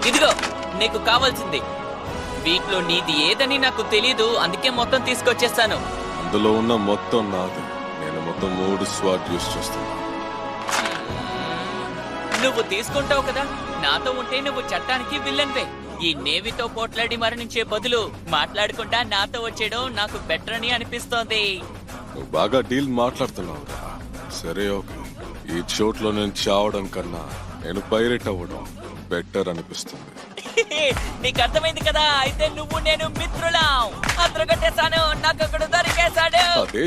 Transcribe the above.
ఇదిగో నీకు కావాల్సింది. వీటిలో నీది ఏదని నాకు తెలీదు, అందుకే మొత్తం తీసుకొచ్చేస్తాను. అందులో ఉన్న మొత్తం నాది. నేను మొత్తం 3 స్వాట్ యూస్ చేస్తున్నా. నువ్వు తీసుకుంటావు కదా, నాతో ఉంటే నువ్వు చట్టానికి విల్లన్వే. ఈ నేవీతో పోట్లాడి మరణించే బదులు మాట్లాడకుండా నాతో వచ్చేయడం నాకు బెటర్ అని అనిపిస్తోంది. నువ్వు బాగా డీల్ మాట్లాడుతున్నావురా. సరే ఓకే, ఈ చోట్లో నేను చావడం కన్నా నేను పైరేట్ అవ్వడం బెటర్ అనిపిస్తుంది. నీకు అర్థమైంది కదా, అయితే నువ్వు నేను మిత్రులం. అద్దరు కట్టేశాను, నాకు ఒకడు దొరికేశాడు. అదే